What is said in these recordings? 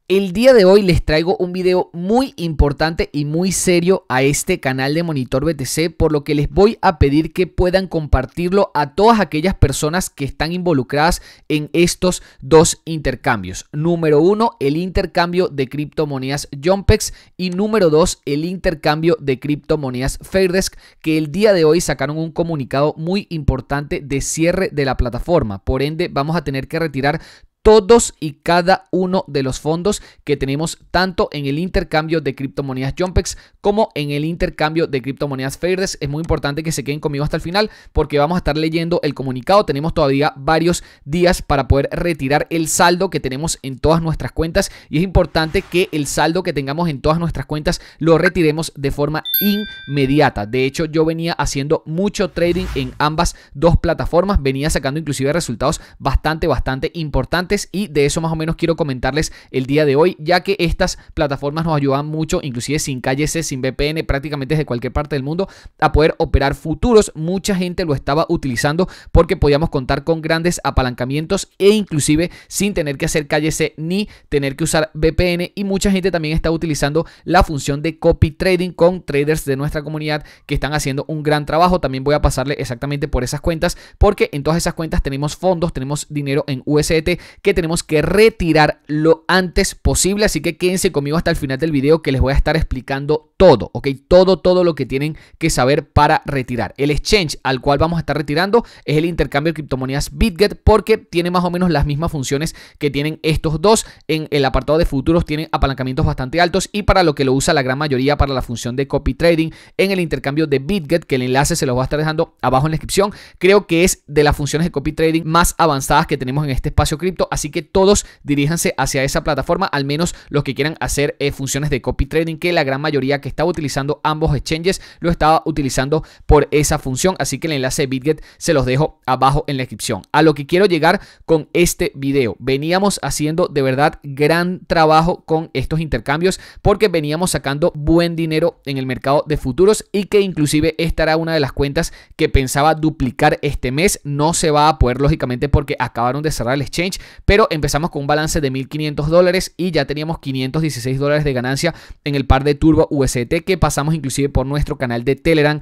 El día de hoy les traigo un video muy importante y muy serio a este canal de Monitor BTC, por lo que les voy a pedir que puedan compartirlo a todas aquellas personas que están involucradas en estos dos intercambios. Número 1, el intercambio de criptomonedas Jumpex, y número 2, el intercambio de criptomonedas Fairdesk, que el día de hoy sacaron un comunicado muy importante de cierre de la plataforma. Por ende, vamos a tener que retirar todos y cada uno de los fondos que tenemos tanto en el intercambio de criptomonedas Jumpex como en el intercambio de criptomonedas Fairdesk. Es muy importante que se queden conmigo hasta el final porque vamos a estar leyendo el comunicado. Tenemos todavía varios días para poder retirar el saldo que tenemos en todas nuestras cuentas, y es importante que el saldo que tengamos en todas nuestras cuentas lo retiremos de forma inmediata. De hecho, yo venía haciendo mucho trading en ambas dos plataformas, venía sacando inclusive resultados bastante importantes, y de eso más o menos quiero comentarles el día de hoy, ya que estas plataformas nos ayudan mucho, inclusive sin KYC, sin VPN, prácticamente desde cualquier parte del mundo, a poder operar futuros. Mucha gente lo estaba utilizando porque podíamos contar con grandes apalancamientos e inclusive sin tener que hacer KYC ni tener que usar VPN, y mucha gente también está utilizando la función de copy trading con traders de nuestra comunidad que están haciendo un gran trabajo. También voy a pasarle exactamente por esas cuentas, porque en todas esas cuentas tenemos fondos, tenemos dinero en USDT que tenemos que retirar lo antes posible. Así que quédense conmigo hasta el final del video, que les voy a estar explicando todo, ¿ok? Todo lo que tienen que saber para retirar. El exchange al cual vamos a estar retirando es el intercambio de criptomonedas BitGet, porque tiene más o menos las mismas funciones que tienen estos dos. En el apartado de futuros tienen apalancamientos bastante altos, y para lo que lo usa la gran mayoría, para la función de copy trading en el intercambio de BitGet, que el enlace se los voy a estar dejando abajo en la descripción. Creo que es de las funciones de copy trading más avanzadas que tenemos en este espacio cripto, así que todos diríjanse hacia esa plataforma, al menos los que quieran hacer funciones de copy trading, que la gran mayoría que estaba utilizando ambos exchanges lo estaba utilizando por esa función. Así que el enlace de BitGet se los dejo abajo en la descripción. A lo que quiero llegar con este video: veníamos haciendo de verdad gran trabajo con estos intercambios, porque veníamos sacando buen dinero en el mercado de futuros, y que inclusive esta era una de las cuentas que pensaba duplicar este mes. No se va a poder, lógicamente, porque acabaron de cerrar el exchange, pero empezamos con un balance de $1.500 y ya teníamos $516 de ganancia en el par de Turbo USDT que pasamos inclusive por nuestro canal de Telegram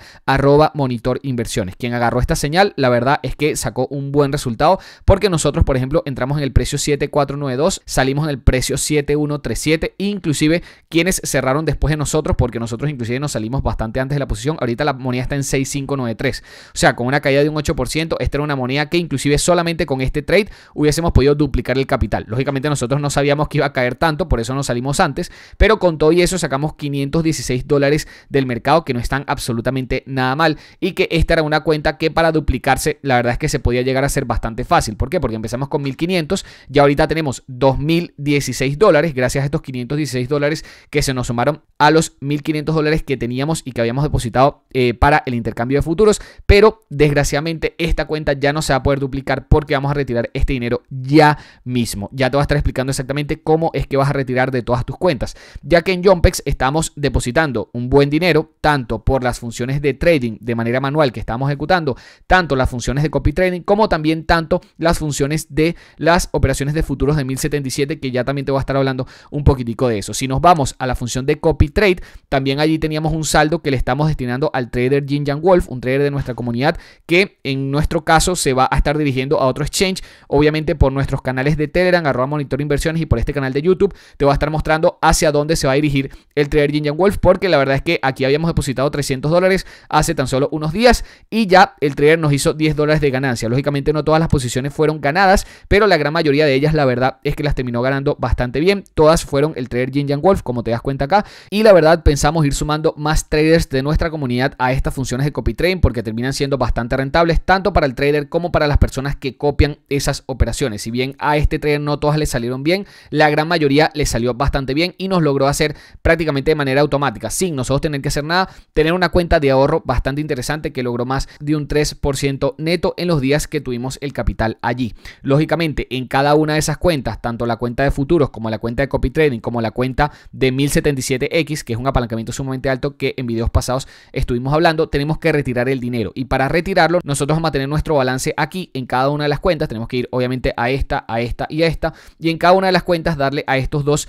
@monitorinversiones. Quien agarró esta señal, la verdad es que sacó un buen resultado, porque nosotros, por ejemplo, entramos en el precio 7492, salimos en el precio 7137, inclusive quienes cerraron después de nosotros, porque nosotros inclusive nos salimos bastante antes de la posición. Ahorita la moneda está en 6593, o sea, con una caída de un 8%. Esta era una moneda que inclusive solamente con este trade hubiésemos podido duplicar el capital. Lógicamente nosotros no sabíamos que iba a caer tanto, por eso nos salimos antes, pero con todo y eso sacamos $516 del mercado, que no están absolutamente nada mal, y que esta era una cuenta que para duplicarse la verdad es que se podía llegar a ser bastante fácil. ¿Por qué? Porque empezamos con 1.500, y ahorita tenemos $2.016 gracias a estos $516 que se nos sumaron a los $1.500 que teníamos y que habíamos depositado para el intercambio de futuros. Pero desgraciadamente esta cuenta ya no se va a poder duplicar, porque vamos a retirar este dinero ya mismo. Ya te voy a estar explicando exactamente cómo es que vas a retirar de todas tus cuentas, ya que en Jumpex estamos depositando un buen dinero, tanto por las funciones de trading de manera manual que estamos ejecutando, tanto las funciones de copy trading, como también tanto las funciones de las operaciones de futuros de 1077, que ya también te voy a estar hablando un poquitico de eso. Si nos vamos a la función de copy trade, también allí teníamos un saldo que le estamos destinando al trader Jin Yang Wolf, un trader de nuestra comunidad, que en nuestro caso se va a estar dirigiendo a otro exchange. Obviamente por nuestros canales de Telegram @monitorinversiones, y por este canal de YouTube te voy a estar mostrando hacia dónde se va a dirigir el trader Jin Yang Wolf, porque la verdad es que aquí habíamos depositado $300 hace tan solo unos días, y ya el trader nos hizo $10 de ganancia. Lógicamente no todas las posiciones fueron ganadas, pero la gran mayoría de ellas la verdad es que las terminó ganando bastante bien. Todas fueron el trader Jin Yang Wolf, como te das cuenta acá, y la verdad pensamos ir sumando más traders de nuestra comunidad a estas funciones de copy trading, porque terminan siendo bastante rentables tanto para el trader como para las personas que copian esas operaciones. Si bien a este trader no todas le salieron bien, la gran mayoría le salió bastante bien y nos logró hacer prácticamente de manera automática, sin nosotros tener que hacer nada, tener una cuenta de ahorro bastante interesante que logró más de un 3% neto en los días que tuvimos el capital allí. Lógicamente en cada una de esas cuentas, tanto la cuenta de futuros como la cuenta de copy trading como la cuenta de 1077X, que es un apalancamiento sumamente alto que en videos pasados estuvimos hablando, tenemos que retirar el dinero, y para retirarlo nosotros vamos a tener nuestro balance aquí en cada una de las cuentas. Tenemos que ir obviamente a esta a esta y a esta, y en cada una de las cuentas darle a estos dos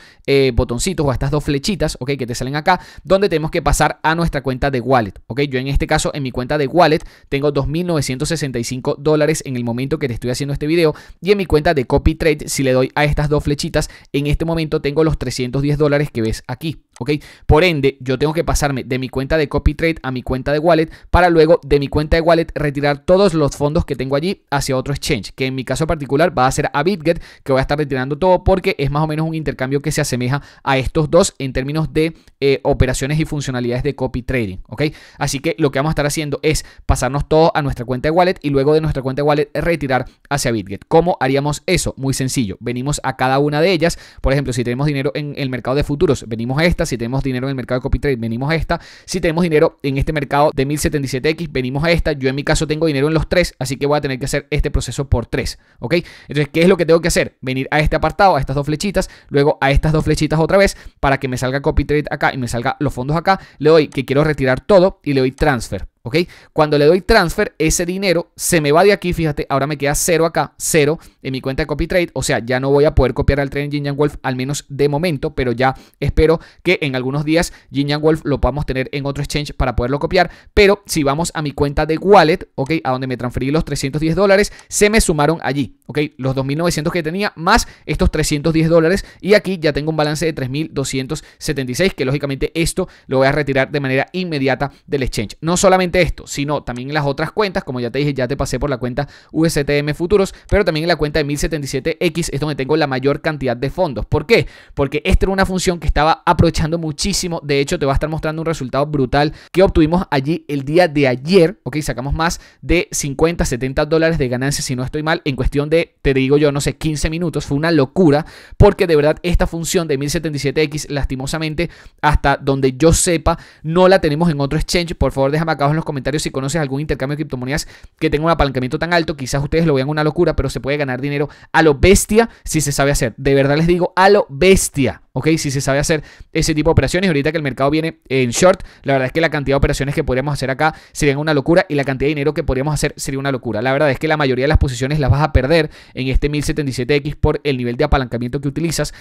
botoncitos o a estas dos flechitas, ok, que te salen acá, donde tenemos que pasar a nuestra cuenta de wallet, ok. Yo en este caso en mi cuenta de wallet tengo $2.965 en el momento que te estoy haciendo este video, y en mi cuenta de copy trade, si le doy a estas dos flechitas, en este momento tengo los $310 que ves aquí. ¿Ok? Por ende, yo tengo que pasarme de mi cuenta de copy trade a mi cuenta de wallet para luego de mi cuenta de wallet retirar todos los fondos que tengo allí hacia otro exchange, que en mi caso particular va a ser a BitGet, que voy a estar retirando todo porque es más o menos un intercambio que se asemeja a estos dos en términos de operaciones y funcionalidades de copy trading. ¿Ok? Así que lo que vamos a estar haciendo es pasarnos todo a nuestra cuenta de wallet y luego de nuestra cuenta de wallet retirar hacia BitGet. ¿Cómo haríamos eso? Muy sencillo. Venimos a cada una de ellas. Por ejemplo, si tenemos dinero en el mercado de futuros, venimos a esta. Si tenemos dinero en el mercado de copy trade, venimos a esta. Si tenemos dinero en este mercado de 1077X, venimos a esta. Yo en mi caso tengo dinero en los tres, así que voy a tener que hacer este proceso por 3. ¿Ok? Entonces, ¿qué es lo que tengo que hacer? Venir a este apartado, a estas dos flechitas, luego a estas dos flechitas otra vez para que me salga copy trade acá y me salga los fondos acá. Le doy que quiero retirar todo y le doy transfer. ¿Ok? Cuando le doy transfer, ese dinero se me va de aquí, fíjate, ahora me queda 0 acá, 0 en mi cuenta de copy trade, o sea, ya no voy a poder copiar al tren Yin Yang Wolf, al menos de momento, pero ya espero que en algunos días Yin Yang Wolf lo podamos tener en otro exchange para poderlo copiar. Pero si vamos a mi cuenta de wallet, ¿ok? A donde me transferí los $310, se me sumaron allí, ¿ok? Los 2.900 que tenía más estos $310 y aquí ya tengo un balance de 3.276, que lógicamente esto lo voy a retirar de manera inmediata del exchange. No solamente esto, sino también en las otras cuentas, como ya te dije, ya te pasé por la cuenta USTM Futuros, pero también en la cuenta de 1077X es donde tengo la mayor cantidad de fondos. ¿Por qué? Porque esta era una función que estaba aprovechando muchísimo. De hecho, te va a estar mostrando un resultado brutal que obtuvimos allí el día de ayer, ok, sacamos más de $50-70 de ganancias, si no estoy mal, en cuestión de, te digo yo, no sé, 15 minutos. Fue una locura, porque de verdad esta función de 1077X, lastimosamente, hasta donde yo sepa, no la tenemos en otro exchange. Por favor, déjame acá en los comentarios si conoces algún intercambio de criptomonedas que tenga un apalancamiento tan alto. Quizás ustedes lo vean una locura, pero se puede ganar dinero a lo bestia si se sabe hacer. De verdad les digo, a lo bestia. ¿Ok? Si se sabe hacer ese tipo de operaciones. Ahorita que el mercado viene en short, la verdad es que la cantidad de operaciones que podríamos hacer acá serían una locura y la cantidad de dinero que podríamos hacer sería una locura. La verdad es que la mayoría de las posiciones las vas a perder en este 1077X por el nivel de apalancamiento que utilizas,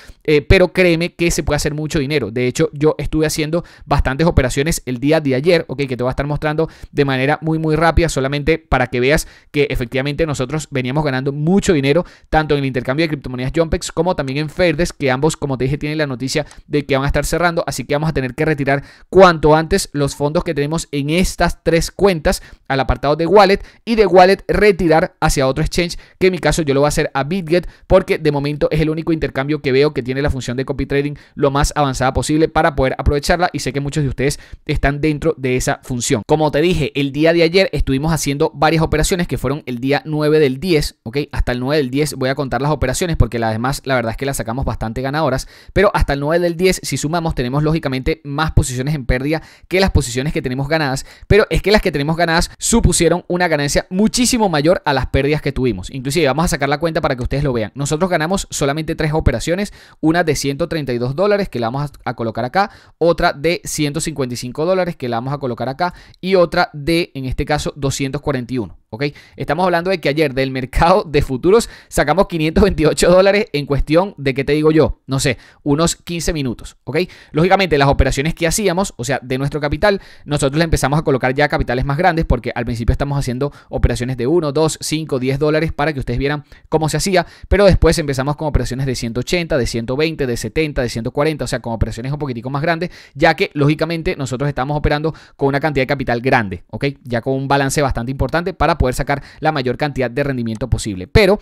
pero créeme que se puede hacer mucho dinero. De hecho, yo estuve haciendo bastantes operaciones el día de ayer, ¿ok? Que te voy a estar mostrando de manera muy rápida, solamente para que veas que efectivamente nosotros veníamos ganando mucho dinero, tanto en el intercambio de criptomonedas Jumpex como también en Fairdesk, que ambos, como te dije, tienen la noticia de que van a estar cerrando, así que vamos a tener que retirar cuanto antes los fondos que tenemos en estas tres cuentas al apartado de wallet, y de wallet retirar hacia otro exchange, que en mi caso yo lo voy a hacer a BitGet, porque de momento es el único intercambio que veo que tiene la función de copy trading lo más avanzada posible para poder aprovecharla, y sé que muchos de ustedes están dentro de esa función. Como te dije, el día de ayer estuvimos haciendo varias operaciones que fueron el día 9 del 10, ¿ok? Hasta el 9 del 10 voy a contar las operaciones porque las demás la verdad es que las sacamos bastante ganadoras, pero hasta el 9 del 10 si sumamos tenemos lógicamente más posiciones en pérdida que las posiciones que tenemos ganadas, pero es que las que tenemos ganadas supusieron una ganancia muchísimo mayor a las pérdidas que tuvimos. Inclusive vamos a sacar la cuenta para que ustedes lo vean. Nosotros ganamos solamente 3 operaciones, una de $132 que la vamos a colocar acá, otra de $155 que la vamos a colocar acá y otra de, en este caso, 241. ¿Ok? Estamos hablando de que ayer del mercado de futuros sacamos $528 en cuestión de, ¿qué te digo yo? No sé, unos 15 minutos, ¿ok? Lógicamente las operaciones que hacíamos, o sea, de nuestro capital, nosotros le empezamos a colocar ya capitales más grandes, porque al principio estamos haciendo operaciones de 1, 2, 5, $10 para que ustedes vieran cómo se hacía, pero después empezamos con operaciones de 180, de 120, de 70, de 140, o sea, con operaciones un poquitico más grandes, ya que lógicamente nosotros estamos operando con una cantidad de capital grande, ¿ok? Ya con un balance bastante importante para poder sacar la mayor cantidad de rendimiento posible. Pero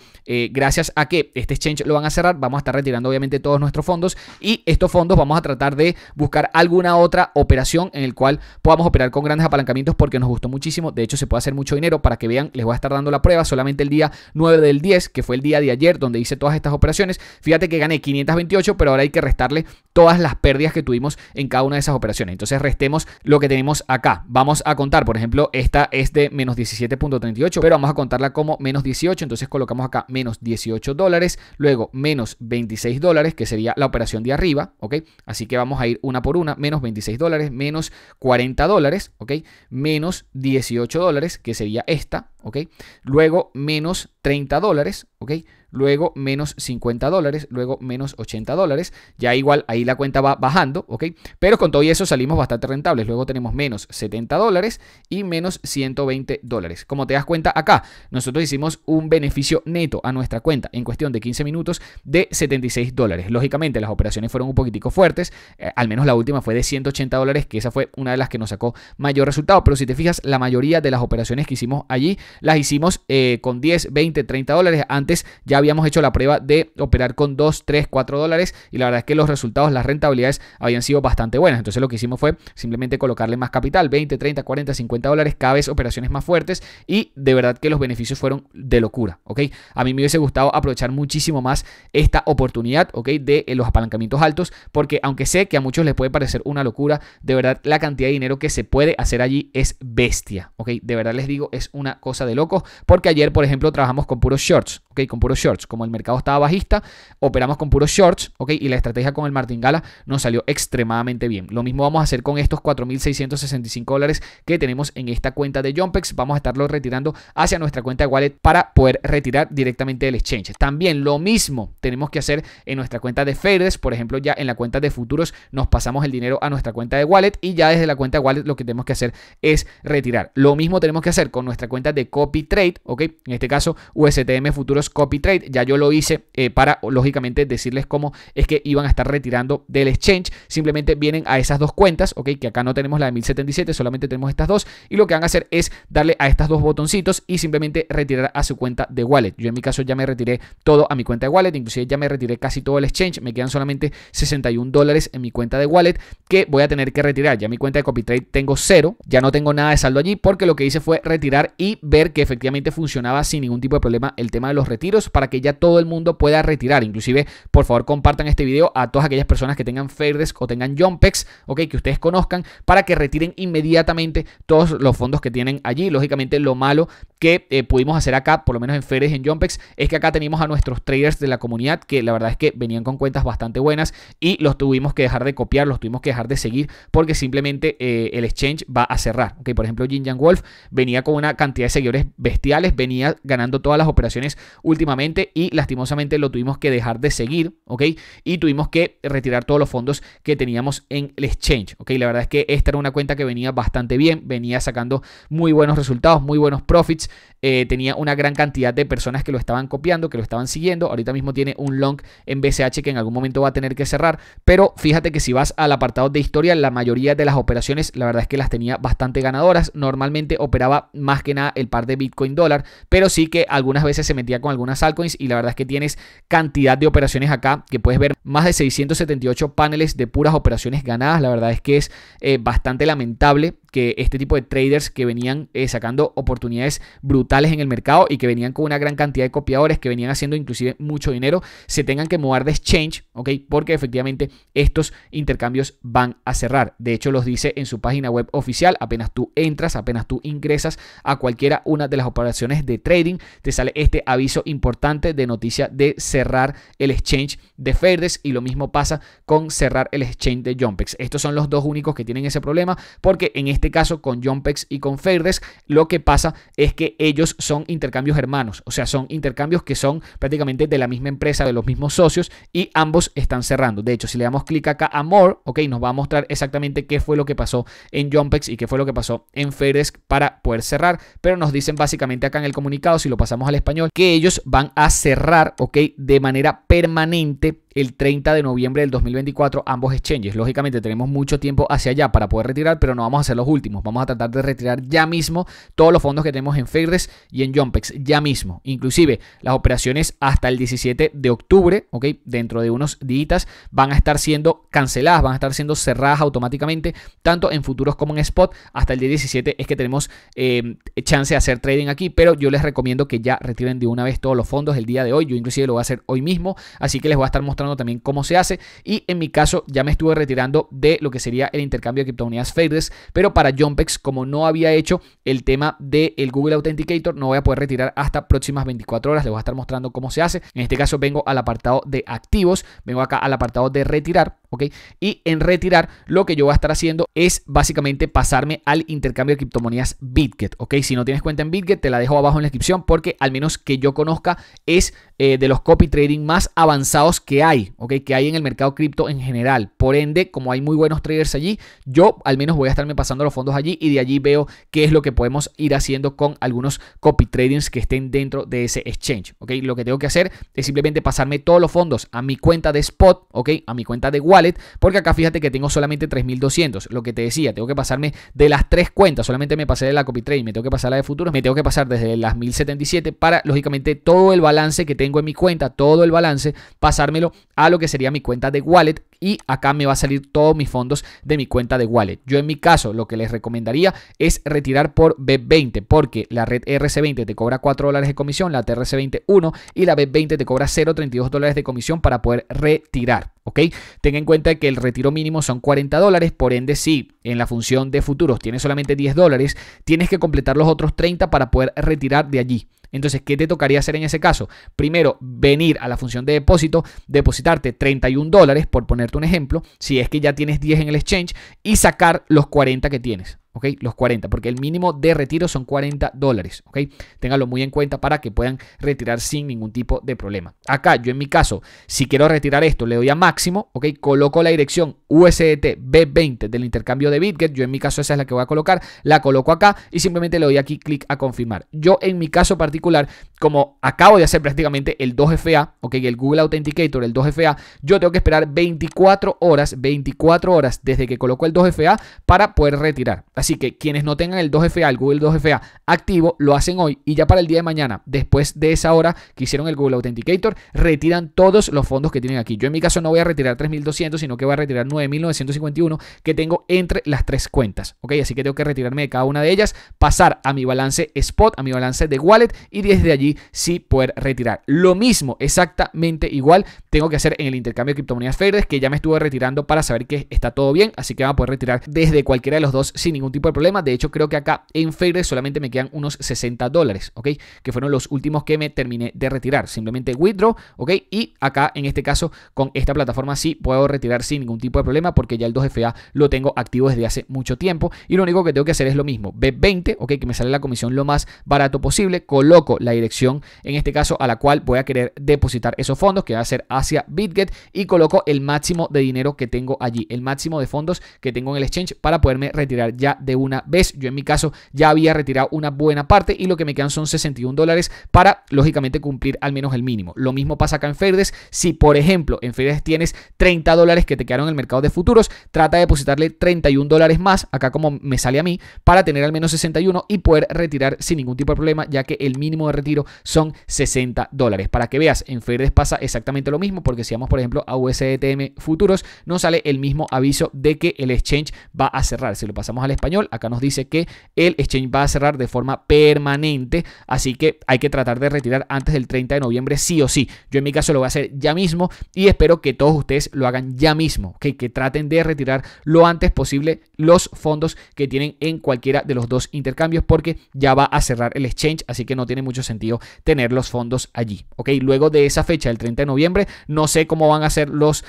gracias a que este exchange lo van a cerrar, vamos a estar retirando obviamente todos nuestros fondos, y estos fondos vamos a tratar de buscar alguna otra operación en el cual podamos operar con grandes apalancamientos, porque nos gustó muchísimo. De hecho, se puede hacer mucho dinero. Para que vean, les voy a estar dando la prueba solamente el día 9 del 10, que fue el día de ayer donde hice todas estas operaciones. Fíjate que gané 528, pero ahora hay que restarle todas las pérdidas que tuvimos en cada una de esas operaciones. Entonces restemos lo que tenemos acá. Vamos a contar, por ejemplo, esta es de menos 17.38, pero vamos a contarla como menos 18. Entonces colocamos acá menos $18, luego menos $26, que sería la operación de arriba, ¿ok? Así que vamos a ir una por una. Menos $26, menos $40, ¿ok? Menos $18, que sería esta, ¿ok? Luego menos $30, ¿ok? luego menos $50, luego menos $80. Ya igual ahí la cuenta va bajando, ¿ok? Pero con todo y eso salimos bastante rentables. Luego tenemos menos $70 y menos $120. Como te das cuenta acá, nosotros hicimos un beneficio neto a nuestra cuenta en cuestión de 15 minutos de $76. Lógicamente las operaciones fueron un poquitico fuertes, al menos la última fue de $180, que esa fue una de las que nos sacó mayor resultado. Pero si te fijas, la mayoría de las operaciones que hicimos allí las hicimos con 10, 20, $30. Antes ya habíamos hecho la prueba de operar con 2, 3, $4 y la verdad es que los resultados, las rentabilidades habían sido bastante buenas. Entonces lo que hicimos fue simplemente colocarle más capital, 20, 30, 40, $50, cada vez operaciones más fuertes, y de verdad que los beneficios fueron de locura, ¿ok? A mí me hubiese gustado aprovechar muchísimo más esta oportunidad, ¿ok? De los apalancamientos altos, porque aunque sé que a muchos les puede parecer una locura, de verdad la cantidad de dinero que se puede hacer allí es bestia, ¿ok? De verdad les digo, es una cosa de locos, porque ayer, por ejemplo, trabajamos con puros shorts, ¿ok? Con puros shorts. Como el mercado estaba bajista, operamos con puros shorts, ¿ok? Y la estrategia con el martingala nos salió extremadamente bien. Lo mismo vamos a hacer con estos $4,665 que tenemos en esta cuenta de Jumpex. Vamos a estarlo retirando hacia nuestra cuenta de wallet para poder retirar directamente del exchange. También lo mismo tenemos que hacer en nuestra cuenta de Fairdest. Por ejemplo, ya en la cuenta de futuros nos pasamos el dinero a nuestra cuenta de wallet, y ya desde la cuenta de wallet lo que tenemos que hacer es retirar. Lo mismo tenemos que hacer con nuestra cuenta de copy trade, ¿ok? En este caso USTM futuros copy trade. Ya yo lo hice para lógicamente decirles cómo es que iban a estar retirando del exchange. Simplemente vienen a esas dos cuentas, ¿ok? Que acá no tenemos la de 1077, solamente tenemos estas dos, y lo que van a hacer es darle a estas dos botoncitos y simplemente retirar a su cuenta de wallet. Yo en mi caso ya me retiré todo a mi cuenta de wallet, inclusive ya me retiré casi todo el exchange, me quedan solamente $61 en mi cuenta de wallet que voy a tener que retirar. Ya mi cuenta de copy trade tengo 0, ya no tengo nada de saldo allí, porque lo que hice fue retirar y ver que efectivamente funcionaba sin ningún tipo de problema el tema de los retiros, para que ya todo el mundo pueda retirar. Inclusive, por favor, compartan este video a todas aquellas personas que tengan Fairdest o tengan Jumpex, ¿ok? Que ustedes conozcan, para que retiren inmediatamente todos los fondos que tienen allí. Lógicamente, lo malo que pudimos hacer acá, por lo menos en Fairdest y en Jumpex, es que acá teníamos a nuestros traders de la comunidad que la verdad es que venían con cuentas bastante buenas, y los tuvimos que dejar de copiar, los tuvimos que dejar de seguir, porque simplemente el exchange va a cerrar, ¿ok? Por ejemplo, Jin Yang Wolf venía con una cantidad de seguidores bestiales, venía ganando todas las operaciones últimamente, y lastimosamente lo tuvimos que dejar de seguir, ¿ok? Y tuvimos que retirar todos los fondos que teníamos en el exchange, ¿ok? La verdad es que esta era una cuenta que venía bastante bien, venía sacando muy buenos resultados, muy buenos profits, tenía una gran cantidad de personas que lo estaban copiando, que lo estaban siguiendo. Ahorita mismo tiene un long en BCH que en algún momento va a tener que cerrar, pero fíjate que si vas al apartado de historia, la mayoría de las operaciones la verdad es que las tenía bastante ganadoras. Normalmente operaba más que nada el par de Bitcoin dólar, pero sí que algunas veces se metía con algunas altcoins, y la verdad es que tienes cantidad de operaciones acá que puedes ver, más de 678 paneles de puras operaciones ganadas. La verdad es que es bastante lamentable que este tipo de traders que venían sacando oportunidades brutales en el mercado y que venían con una gran cantidad de copiadores, que venían haciendo inclusive mucho dinero, se tengan que mudar de exchange, ¿ok? Porque efectivamente estos intercambios van a cerrar. De hecho, los dice en su página web oficial. Apenas tú entras, apenas tú ingresas a cualquiera una de las operaciones de trading, te sale este aviso importante de noticia de cerrar el exchange de Fairdest, y lo mismo pasa con cerrar el exchange de Jumpex. Estos son los dos únicos que tienen ese problema, porque en este caso con Jumpex y con Fairdest lo que pasa es que ellos son intercambios hermanos, o sea, son intercambios que son prácticamente de la misma empresa, de los mismos socios, y ambos están cerrando. De hecho, si le damos clic acá a More, ok, nos va a mostrar exactamente qué fue lo que pasó en Jumpex y qué fue lo que pasó en Fairdest para poder cerrar, pero nos dicen básicamente acá en el comunicado, si lo pasamos al español, que ellos van a cerrar, ok, de manera permanente el 30 de noviembre del 2024 ambos exchanges. Lógicamente tenemos mucho tiempo hacia allá para poder retirar, pero no vamos a hacer los últimos. Vamos a tratar de retirar ya mismo todos los fondos que tenemos en Fairdest y en Jumpex, ya mismo. Inclusive las operaciones hasta el 17 de octubre, ¿ok? Dentro de unos días van a estar siendo canceladas, van a estar siendo cerradas automáticamente, tanto en futuros como en spot. Hasta el día 17 es que tenemos chance de hacer trading aquí, pero yo les recomiendo que ya retiren de una vez todos los fondos el día de hoy. Yo inclusive lo voy a hacer hoy mismo, así que les voy a estar mostrando también cómo se hace. Y en mi caso ya me estuve retirando de lo que sería el intercambio de criptomonedas Fairdest, pero para Jumpex, como no había hecho el tema del Google Authenticator, no voy a poder retirar hasta próximas 24 horas. Les voy a estar mostrando cómo se hace. En este caso vengo al apartado de activos, vengo acá al apartado de retirar, ¿ok? Y en retirar lo que yo voy a estar haciendo es básicamente pasarme al intercambio de criptomonedas BitGet, ¿ok? Si no tienes cuenta en BitGet, te la dejo abajo en la descripción porque al menos que yo conozca es de los copy trading más avanzados que hay, ¿ok? Que hay en el mercado cripto en general. Por ende, como hay muy buenos traders allí, yo al menos voy a estarme pasando los fondos allí y de allí veo qué es lo que podemos ir haciendo con algunos copy tradings que estén dentro de ese exchange, ¿ok? Lo que tengo que hacer es simplemente pasarme todos los fondos a mi cuenta de spot, ¿ok? A mi cuenta de wallet, porque acá fíjate que tengo solamente 3.200. Lo que te decía, tengo que pasarme de las tres cuentas, solamente me pasé de la copy trading, me tengo que pasar la de futuros, me tengo que pasar desde las 1077 para, lógicamente, todo el balance que tengo en mi cuenta, todo el balance, pasármelo a lo que sería mi cuenta de wallet y acá me va a salir todos mis fondos de mi cuenta de wallet. Yo en mi caso lo que les recomendaría es retirar por BEP20 porque la red RC20 te cobra $4 de comisión, la TRC20 1 y la BEP20 te cobra $0.32 de comisión para poder retirar. ¿Ok? Ten en cuenta que el retiro mínimo son $40, por ende si en la función de futuros tienes solamente $10, tienes que completar los otros 30 para poder retirar de allí. Entonces, ¿qué te tocaría hacer en ese caso? Primero, venir a la función de depósito, depositarte $31, por ponerte un ejemplo, si es que ya tienes 10 en el exchange, y sacar los 40 que tienes. ¿Ok? Los 40, porque el mínimo de retiro son $40, ¿ok? Ténganlo muy en cuenta para que puedan retirar sin ningún tipo de problema. Acá, yo en mi caso, si quiero retirar esto, le doy a máximo, ¿ok? Coloco la dirección USDT BEP20 del intercambio de BitGet, yo en mi caso esa es la que voy a colocar, la coloco acá y simplemente le doy aquí clic a confirmar. Yo en mi caso particular, como acabo de hacer prácticamente el 2FA, ¿ok? El Google Authenticator, el 2FA, yo tengo que esperar 24 horas desde que coloco el 2FA para poder retirar. Así que quienes no tengan el 2FA, el Google 2FA activo, lo hacen hoy y ya para el día de mañana, después de esa hora que hicieron el Google Authenticator, retiran todos los fondos que tienen aquí. Yo en mi caso no voy a retirar 3.200, sino que voy a retirar 9.951 que tengo entre las tres cuentas. ¿Ok? Así que tengo que retirarme de cada una de ellas, pasar a mi balance spot, a mi balance de wallet y desde allí sí poder retirar. Lo mismo, exactamente igual, tengo que hacer en el intercambio de criptomonedas Fairdesk, que ya me estuve retirando para saber que está todo bien, así que van a poder retirar desde cualquiera de los dos sin ningún tipo de problema. De hecho, creo que acá en Fairdesk solamente me quedan unos $60, ¿ok? Que fueron los últimos que me terminé de retirar. Simplemente withdraw, ¿ok? Y acá, en este caso, con esta plataforma sí puedo retirar sin ningún tipo de problema porque ya el 2FA lo tengo activo desde hace mucho tiempo y lo único que tengo que hacer es lo mismo. BEP20, ¿ok? Que me sale la comisión lo más barato posible. Coloco la dirección, en este caso, a la cual voy a querer depositar esos fondos, que va a ser hacia BitGet, y coloco el máximo de dinero que tengo allí, el máximo de fondos que tengo en el exchange para poderme retirar ya de una vez. Yo en mi caso ya había retirado una buena parte y lo que me quedan son $61 para lógicamente cumplir al menos el mínimo. Lo mismo pasa acá en Fairdesk. Si por ejemplo en Fairdesk tienes $30 que te quedaron en el mercado de futuros, trata de depositarle $31 más, acá como me sale a mí, para tener al menos 61 y poder retirar sin ningún tipo de problema, ya que el mínimo de retiro son $60. Para que veas, en Fairdesk pasa exactamente lo mismo, porque si vamos por ejemplo a USDTM futuros, nos sale el mismo aviso de que el exchange va a cerrar. Si lo pasamos al español, acá nos dice que el exchange va a cerrar de forma permanente, así que hay que tratar de retirar antes del 30 de noviembre sí o sí. Yo en mi caso lo voy a hacer ya mismo y espero que todos ustedes lo hagan ya mismo, ¿okay? Que traten de retirar lo antes posible los fondos que tienen en cualquiera de los dos intercambios porque ya va a cerrar el exchange, así que no tiene mucho sentido tener los fondos allí, ¿ok? Luego de esa fecha, el 30 de noviembre, no sé cómo van a ser los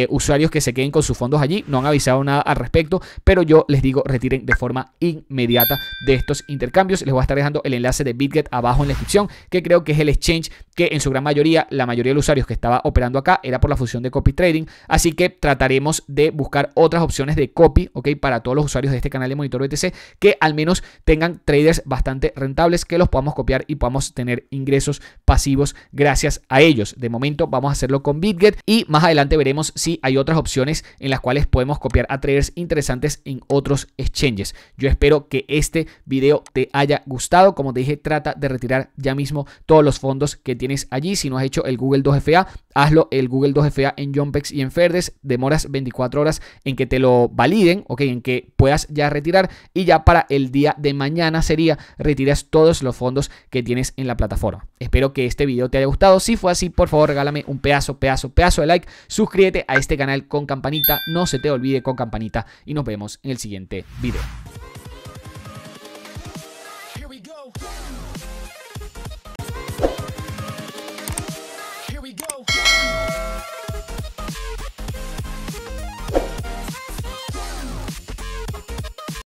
usuarios que se queden con sus fondos allí, no han avisado nada al respecto, pero yo les digo, retiren de forma inmediata de estos intercambios. Les voy a estar dejando el enlace de BitGet abajo en la descripción, que creo que es el exchange que en su gran mayoría, la mayoría de los usuarios que estaba operando acá era por la función de copy trading, así que trataremos de buscar otras opciones de copy, ¿ok? Para todos los usuarios de este canal de Monitor BTC que al menos tengan traders bastante rentables, que los podamos copiar y podamos tener ingresos pasivos gracias a ellos. De momento vamos a hacerlo con BitGet y más adelante veremos si hay otras opciones en las cuales podemos copiar a traders interesantes en otros exchanges. Yo espero que este video te haya gustado. Como te dije, trata de retirar ya mismo todos los fondos que tienes allí. Si no has hecho el Google 2FA, hazlo el Google 2FA en Jumpex y en Fairdesk. Demoras 24 horas en que te lo validen, ok, en que puedas ya retirar y ya para el día de mañana sería retiras todos los fondos que tienes en la plataforma. Espero que este video te haya gustado. Si fue así, por favor regálame un pedazo de like, suscríbete a este canal con campanita, no se te olvide con campanita y nos vemos en el siguiente video.